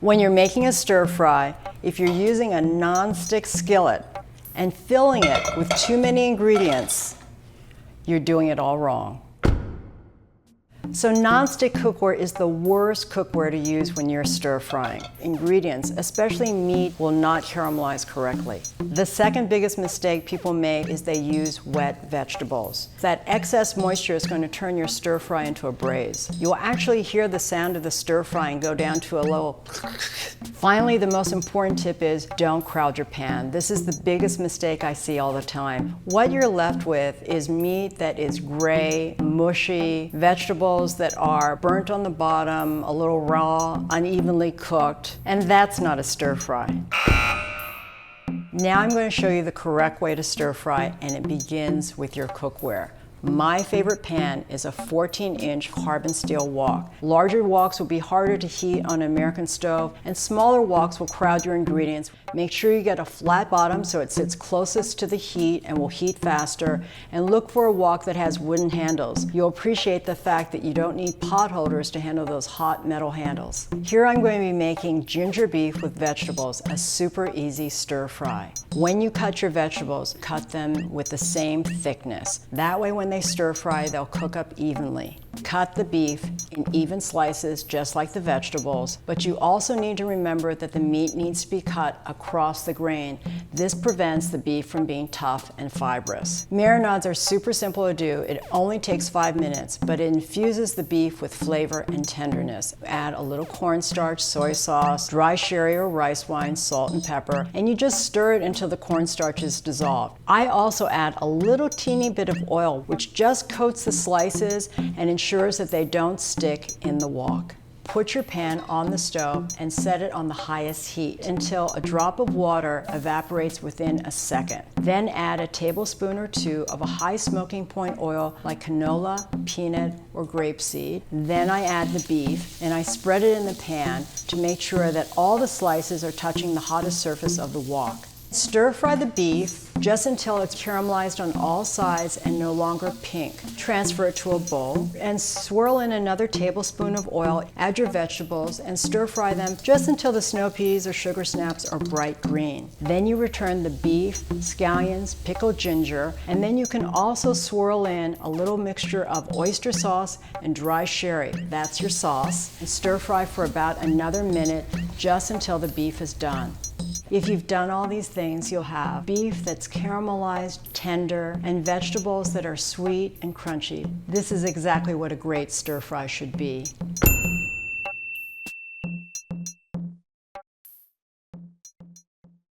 When you're making a stir fry, if you're using a non-stick skillet and filling it with too many ingredients, you're doing it all wrong. So non-stick cookware is the worst cookware to use when you're stir frying. Ingredients, especially meat, will not caramelize correctly. The second biggest mistake people make is they use wet vegetables. That excess moisture is going to turn your stir fry into a braise. You'll actually hear the sound of the stir frying go down to a little. Finally, the most important tip is don't crowd your pan. This is the biggest mistake I see all the time. What you're left with is meat that is gray, mushy, vegetables that are burnt on the bottom, a little raw, unevenly cooked, and that's not a stir fry. Now I'm going to show you the correct way to stir fry, and it begins with your cookware. My favorite pan is a 14-inch carbon steel wok. Larger woks will be harder to heat on an American stove, and smaller woks will crowd your ingredients. Make sure you get a flat bottom so it sits closest to the heat and will heat faster, and look for a wok that has wooden handles. You'll appreciate the fact that you don't need pot holders to handle those hot metal handles. Here I'm going to be making ginger beef with vegetables, a super easy stir fry. When you cut your vegetables, cut them with the same thickness. That way when they stir fry, they'll cook up evenly. Cut the beef in even slices, just like the vegetables, but you also need to remember that the meat needs to be cut across the grain. This prevents the beef from being tough and fibrous. Marinades are super simple to do. It only takes 5 minutes, but it infuses the beef with flavor and tenderness. Add a little cornstarch, soy sauce, dry sherry or rice wine, salt and pepper, and you just stir it until the cornstarch is dissolved. I also add a little teeny bit of oil, which just coats the slices and ensures that they don't stick in the wok. Put your pan on the stove and set it on the highest heat until a drop of water evaporates within a second. Then add a tablespoon or two of a high smoking point oil like canola, peanut, or grapeseed. Then I add the beef and I spread it in the pan to make sure that all the slices are touching the hottest surface of the wok. Stir fry the beef just until it's caramelized on all sides and no longer pink. Transfer it to a bowl and swirl in another tablespoon of oil. Add your vegetables and stir fry them just until the snow peas or sugar snaps are bright green. Then you return the beef, scallions, pickled ginger, and then you can also swirl in a little mixture of oyster sauce and dry sherry. That's your sauce. And stir fry for about another minute just until the beef is done. If you've done all these things, you'll have beef that's caramelized, tender, and vegetables that are sweet and crunchy. This is exactly what a great stir fry should be.